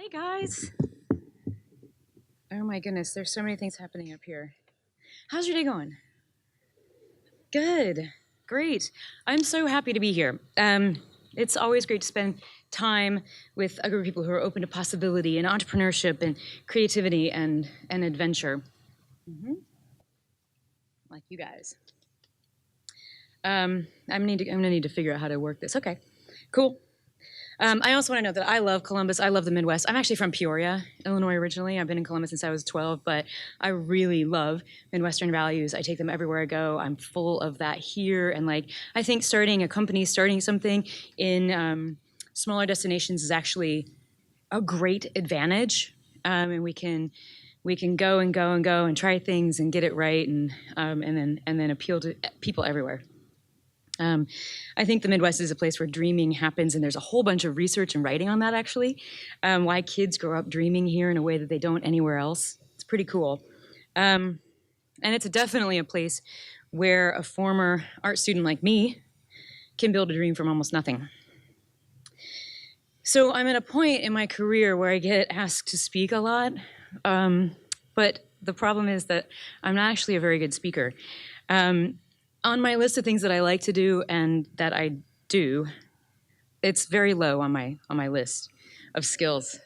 Hey guys. Oh my goodness, there's so many things happening up here. How's your day going? Good. Great. I'm so happy to be here. It's always great to spend time with a group of people who are open to possibility and entrepreneurship and creativity and adventure. hmm Like you guys. I'm gonna need to figure out how to work this. Okay, cool. I also want to note that I love Columbus. I love the Midwest. I'm actually from Peoria, Illinois originally. I've been in Columbus since I was 12, but I really love Midwestern values. I take them everywhere I go. I'm full of that here. And like, I think starting a company, starting something in smaller destinations is actually a great advantage. And we can go and go and go and try things and get it right and then appeal to people everywhere. I think the Midwest is a place where dreaming happens, and there's a whole bunch of research and writing on that, actually. Why kids grow up dreaming here in a way that they don't anywhere else. It's pretty cool. And it's definitely a place where a former art student like me can build a dream from almost nothing. So I'm at a point in my career where I get asked to speak a lot, but the problem is that I'm not actually a very good speaker. On my list of things that I like to do and that I do, it's very low on my list of skills.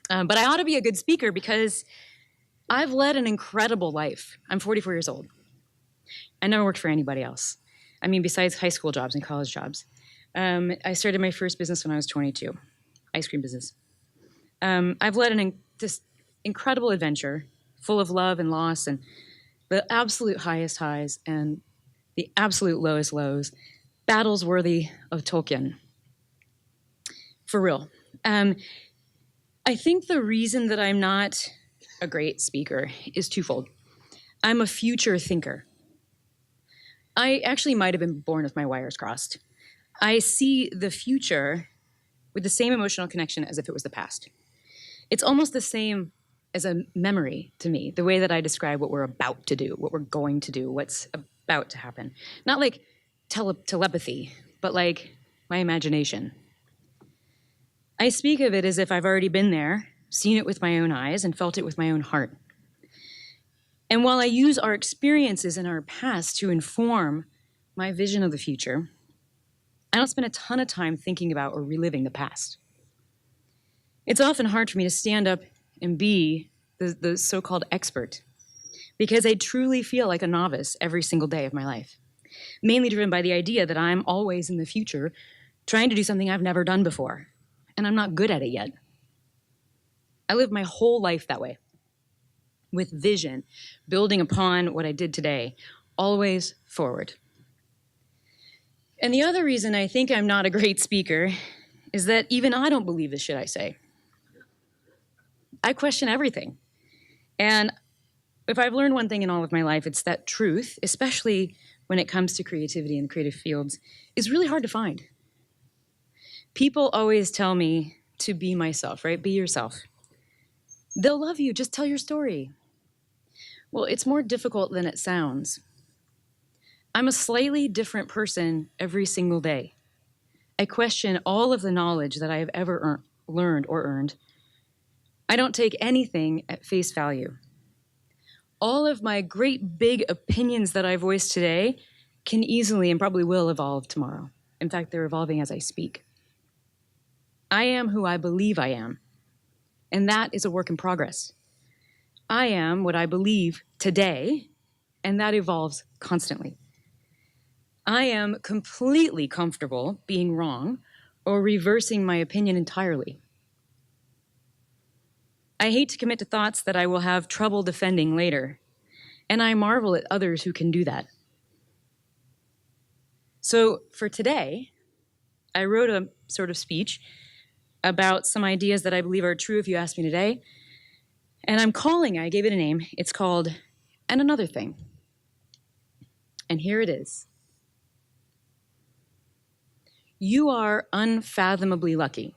But I ought to be a good speaker because I've led an incredible life. I'm 44 years old. I never worked for anybody else. I mean, besides high school jobs and college jobs. I started my first business when I was 22, ice cream business. I've led this incredible adventure full of love and loss and the absolute highest highs and the absolute lowest lows, battles worthy of Tolkien. For real. I think the reason that I'm not a great speaker is twofold. I'm a future thinker. I actually might have been born with my wires crossed. I see the future with the same emotional connection as if it was the past. It's almost the same as a memory to me, the way that I describe what we're about to do, what we're going to do, what's about to happen. Not like telepathy, but like my imagination. I speak of it as if I've already been there, seen it with my own eyes, and felt it with my own heart. And while I use our experiences in our past to inform my vision of the future, I don't spend a ton of time thinking about or reliving the past. It's often hard for me to stand up and be the so-called expert because I truly feel like a novice every single day of my life, mainly driven by the idea that I'm always in the future trying to do something I've never done before, and I'm not good at it yet. I lived my whole life that way, with vision, building upon what I did today, always forward. And the other reason I think I'm not a great speaker is that even I don't believe the shit I say. I question everything. And if I've learned one thing in all of my life, it's that truth, especially when it comes to creativity and creative fields, is really hard to find. People always tell me to be myself, right? Be yourself. They'll love you, just tell your story. Well, it's more difficult than it sounds. I'm a slightly different person every single day. I question all of the knowledge that I have ever learned or earned. I don't take anything at face value. All of my great big opinions that I voice today can easily and probably will evolve tomorrow. In fact, they're evolving as I speak. I am who I believe I am, and that is a work in progress. I am what I believe today, and that evolves constantly. I am completely comfortable being wrong or reversing my opinion entirely. I hate to commit to thoughts that I will have trouble defending later, and I marvel at others who can do that. So for today, I wrote a sort of speech about some ideas that I believe are true if you ask me today, and I gave it a name. It's called And Another Thing. And here it is. You are unfathomably lucky.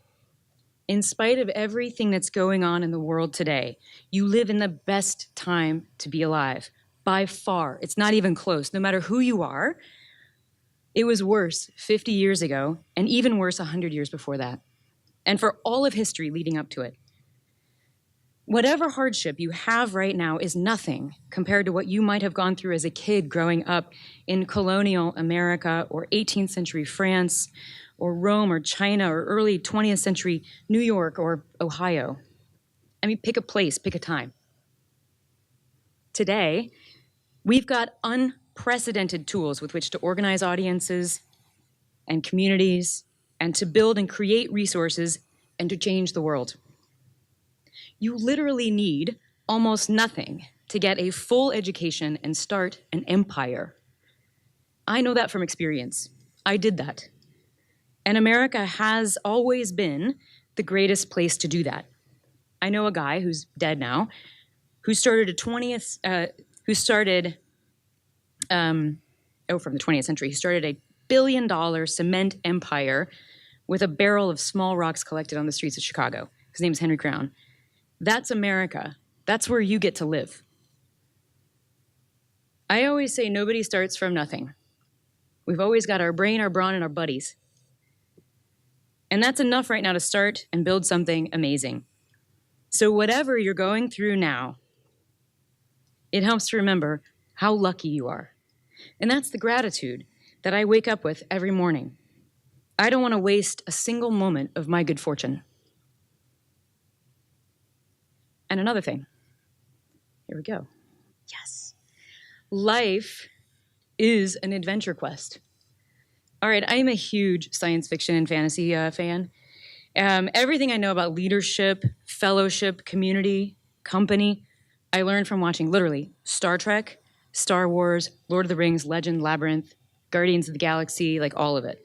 In spite of everything that's going on in the world today, you live in the best time to be alive. By far. It's not even close. No matter who you are, it was worse 50 years ago, and even worse 100 years before that. and for all of history leading up to it. Whatever hardship you have right now is nothing compared to what you might have gone through as a kid growing up in colonial America or 18th century France or Rome or China or early 20th century New York or Ohio. I mean, pick a place, pick a time. Today, we've got unprecedented tools with which to organize audiences and communities and to build and create resources and to change the world. You literally need almost nothing to get a full education and start an empire. I know that from experience. I did that. And America has always been the greatest place to do that. I know a guy who's dead now, who started from the 20th century. He started a $1 billion cement empire with a barrel of small rocks collected on the streets of Chicago. His name is Henry Crown. That's America. That's where you get to live. I always say nobody starts from nothing. We've always got our brain, our brawn, and our buddies. And that's enough right now to start and build something amazing. So whatever you're going through now, it helps to remember how lucky you are. And that's the gratitude that I wake up with every morning. I don't want to waste a single moment of my good fortune. And another thing. Here we go. Yes. Life is an adventure quest. All right, I am a huge science fiction and fantasy fan. Everything I know about leadership, fellowship, community, company, I learned from watching literally Star Trek, Star Wars, Lord of the Rings, Legend, Labyrinth, Guardians of the Galaxy, like all of it.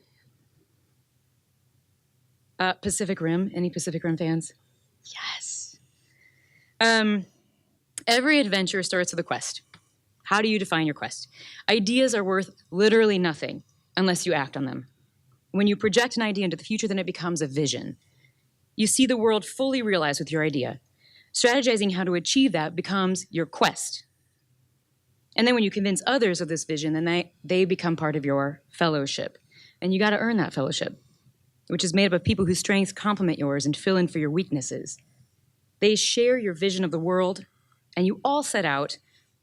Pacific Rim, any Pacific Rim fans? Yes. Every adventure starts with a quest. How do you define your quest? Ideas are worth literally nothing unless you act on them. When you project an idea into the future, then it becomes a vision. You see the world fully realized with your idea. Strategizing how to achieve that becomes your quest. And then when you convince others of this vision, then they become part of your fellowship. And you got to earn that fellowship, which is made up of people whose strengths complement yours and fill in for your weaknesses. They share your vision of the world, and you all set out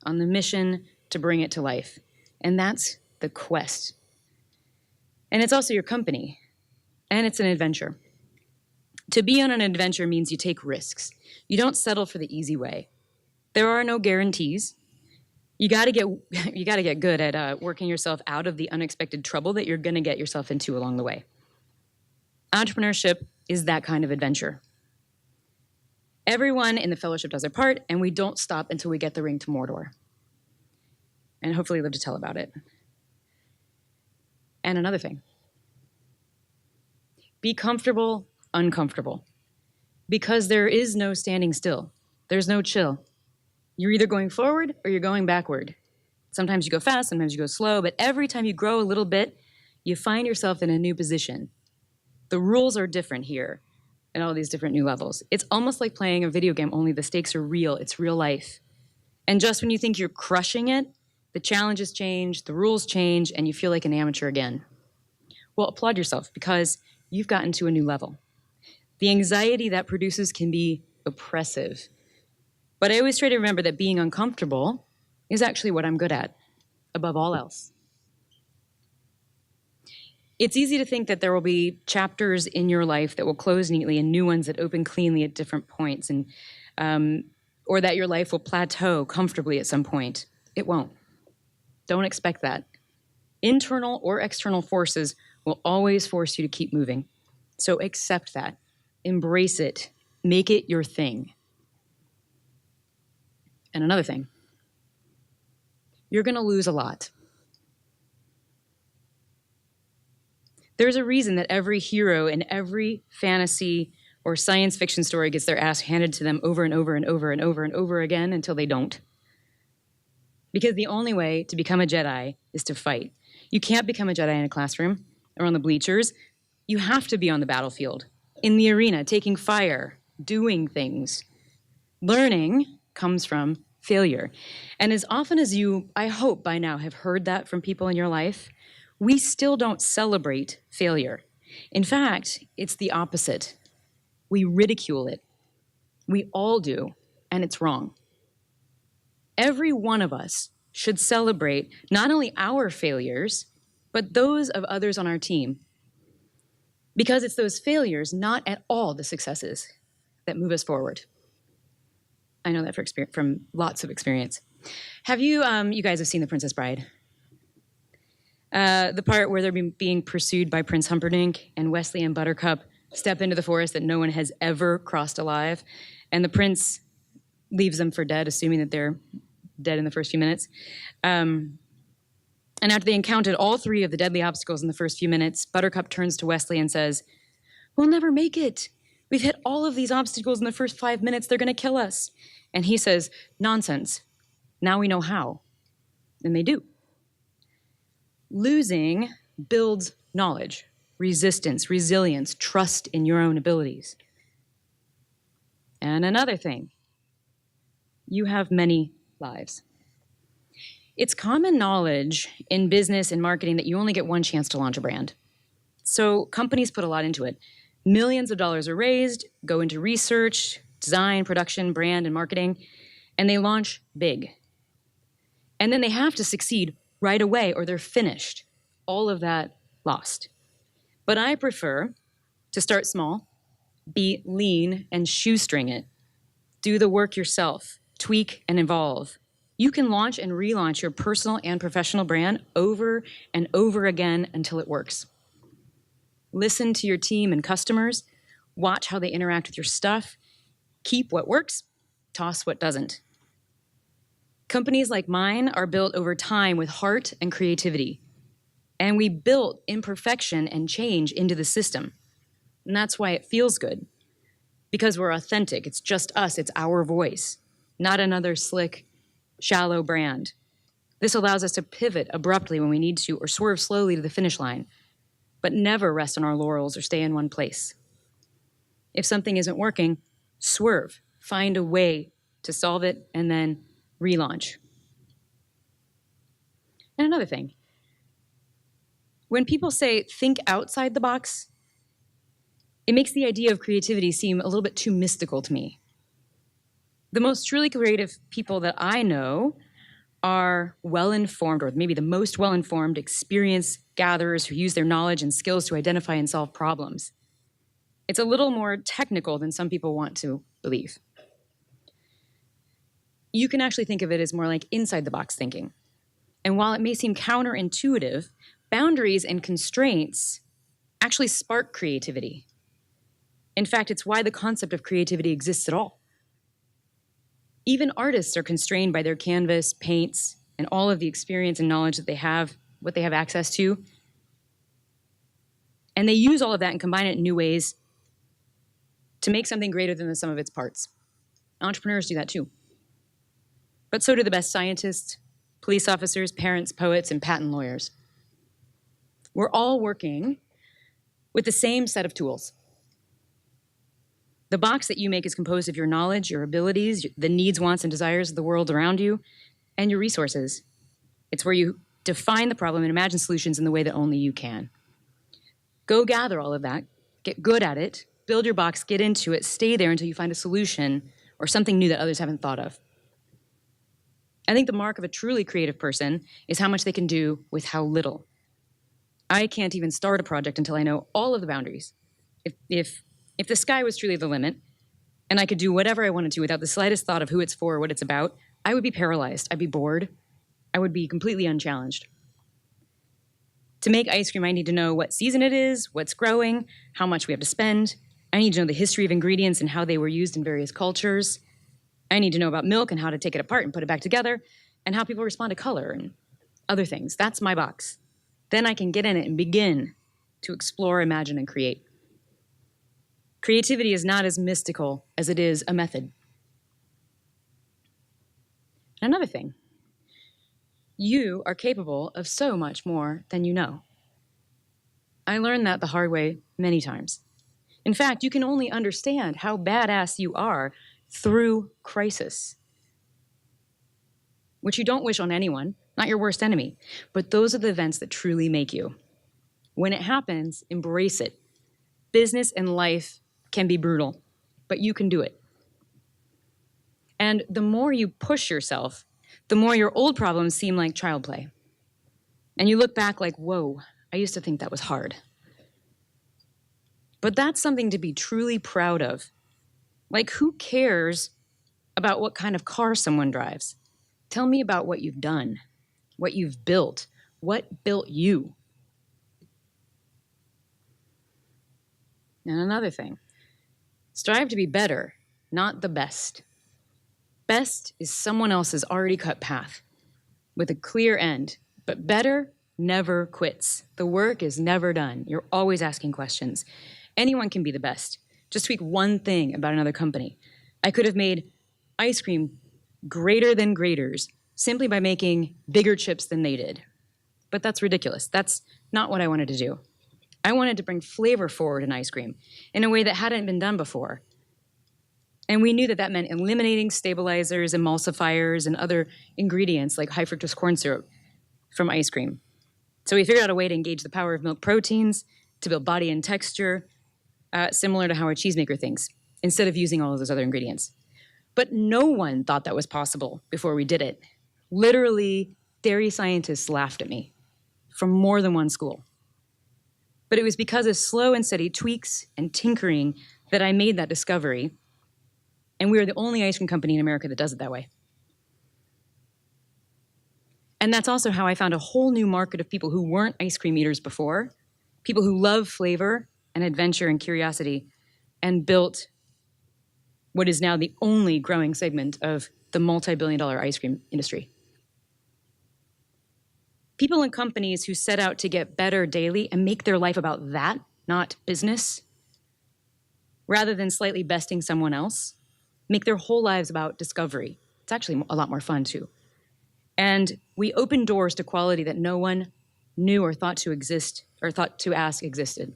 on the mission to bring it to life. And that's the quest. And it's also your company, and it's an adventure. To be on an adventure means you take risks. You don't settle for the easy way. There are no guarantees. You got to get good at working yourself out of the unexpected trouble that you're going to get yourself into along the way. Entrepreneurship is that kind of adventure. Everyone in the fellowship does their part, and we don't stop until we get the ring to Mordor. And hopefully live to tell about it. And another thing. Be comfortable, uncomfortable. Because there is no standing still. There's no chill. You're either going forward or you're going backward. Sometimes you go fast, sometimes you go slow, but every time you grow a little bit, you find yourself in a new position. The rules are different here at all these different new levels. It's almost like playing a video game, only the stakes are real. It's real life. And just when you think you're crushing it, the challenges change, the rules change, and you feel like an amateur again. Well, applaud yourself because you've gotten to a new level. The anxiety that produces can be oppressive. But I always try to remember that being uncomfortable is actually what I'm good at, above all else. It's easy to think that there will be chapters in your life that will close neatly and new ones that open cleanly at different points, and or that your life will plateau comfortably at some point. It won't. Don't expect that. Internal or external forces will always force you to keep moving. So accept that. Embrace it. Make it your thing. And another thing. You're going to lose a lot. There's a reason that every hero in every fantasy or science fiction story gets their ass handed to them over and over and over and over and over again until they don't. Because the only way to become a Jedi is to fight. You can't become a Jedi in a classroom or on the bleachers. You have to be on the battlefield, in the arena, taking fire, doing things. Learning comes from failure. And as often as you, I hope by now, have heard that from people in your life, we still don't celebrate failure. In fact, it's the opposite. We ridicule it. We all do, and it's wrong. Every one of us should celebrate not only our failures, but those of others on our team. Because it's those failures, not at all the successes, that move us forward. I know that from lots of experience. Have you guys have seen The Princess Bride? The part where they're being pursued by Prince Humperdinck and Wesley and Buttercup step into the forest that no one has ever crossed alive, and the prince leaves them for dead, assuming that they're dead in the first few minutes. And after they encountered all three of the deadly obstacles in the first few minutes, Buttercup turns to Wesley and says, "We'll never make it. We've hit all of these obstacles in the first 5 minutes. They're going to kill us." And he says, "Nonsense. Now we know how." And they do. Losing builds knowledge, resistance, resilience, trust in your own abilities. And another thing, you have many lives. It's common knowledge in business and marketing that you only get one chance to launch a brand. So companies put a lot into it. Millions of dollars are raised, go into research, design, production, brand, and marketing, and they launch big. And then they have to succeed right away or they're finished. All of that lost. But I prefer to start small, be lean, and shoestring it. Do the work yourself, tweak and evolve. You can launch and relaunch your personal and professional brand over and over again until it works. Listen to your team and customers, watch how they interact with your stuff, keep what works, toss what doesn't. Companies like mine are built over time with heart and creativity. And we built imperfection and change into the system. And that's why it feels good. Because we're authentic. It's just us. It's our voice, not another slick, shallow brand. This allows us to pivot abruptly when we need to or swerve slowly to the finish line, but never rest on our laurels or stay in one place. If something isn't working, swerve. Find a way to solve it and then relaunch. And another thing, when people say think outside the box, it makes the idea of creativity seem a little bit too mystical to me. The most truly creative people that I know are well-informed, or maybe the most well-informed, experienced gatherers who use their knowledge and skills to identify and solve problems. It's a little more technical than some people want to believe. You can actually think of it as more like inside-the-box thinking. And while it may seem counterintuitive, boundaries and constraints actually spark creativity. In fact, it's why the concept of creativity exists at all. Even artists are constrained by their canvas, paints, and all of the experience and knowledge that they have, what they have access to. And they use all of that and combine it in new ways to make something greater than the sum of its parts. Entrepreneurs do that too. But so do the best scientists, police officers, parents, poets, and patent lawyers. We're all working with the same set of tools. The box that you make is composed of your knowledge, your abilities, the needs, wants, and desires of the world around you, and your resources. It's where you define the problem and imagine solutions in the way that only you can. Go gather all of that, get good at it, build your box, get into it, stay there until you find a solution or something new that others haven't thought of. I think the mark of a truly creative person is how much they can do with how little. I can't even start a project until I know all of the boundaries. If the sky was truly the limit, and I could do whatever I wanted to without the slightest thought of who it's for or what it's about, I would be paralyzed. I'd be bored. I would be completely unchallenged. To make ice cream, I need to know what season it is, what's growing, how much we have to spend. I need to know the history of ingredients and how they were used in various cultures. I need to know about milk and how to take it apart and put it back together, and how people respond to color and other things. That's my box. Then I can get in it and begin to explore, imagine, and create. Creativity is not as mystical as it is a method. Another thing, you are capable of so much more than you know. I learned that the hard way many times. In fact, you can only understand how badass you are through crisis, which you don't wish on anyone, not your worst enemy, but those are the events that truly make you. When it happens, embrace it. Business and life can be brutal, but you can do it. And the more you push yourself, the more your old problems seem like child play. And you look back like, whoa, I used to think that was hard. But that's something to be truly proud of. Like, who cares about what kind of car someone drives? Tell me about what you've done, what you've built, what built you. And another thing, strive to be better, not the best. Best is someone else's already cut path with a clear end, but better never quits. The work is never done. You're always asking questions. Anyone can be the best. Just tweak one thing about another company. I could have made ice cream greater than graters simply by making bigger chips than they did. But that's ridiculous. That's not what I wanted to do. I wanted to bring flavor forward in ice cream in a way that hadn't been done before. And we knew that that meant eliminating stabilizers, emulsifiers, and other ingredients like high fructose corn syrup from ice cream. So we figured out a way to engage the power of milk proteins to build body and texture, similar to how a cheesemaker thinks, instead of using all of those other ingredients. But no one thought that was possible before we did it. Literally, dairy scientists laughed at me from more than one school. But it was because of slow and steady tweaks and tinkering that I made that discovery. And we are the only ice cream company in America that does it that way. And that's also how I found a whole new market of people who weren't ice cream eaters before, people who love flavor and adventure and curiosity, and built what is now the only growing segment of the multi-billion-dollar ice cream industry. People and companies who set out to get better daily and make their life about that, not business, rather than slightly besting someone else, make their whole lives about discovery. It's actually a lot more fun, too. And we open doors to quality that no one knew or thought to exist or thought to ask existed.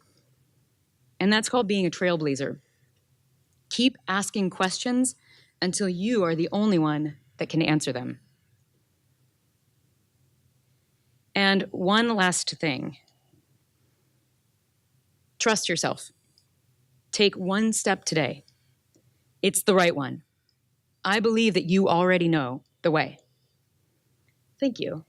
And that's called being a trailblazer. Keep asking questions until you are the only one that can answer them. And one last thing. Trust yourself. Take one step today. It's the right one. I believe that you already know the way. Thank you.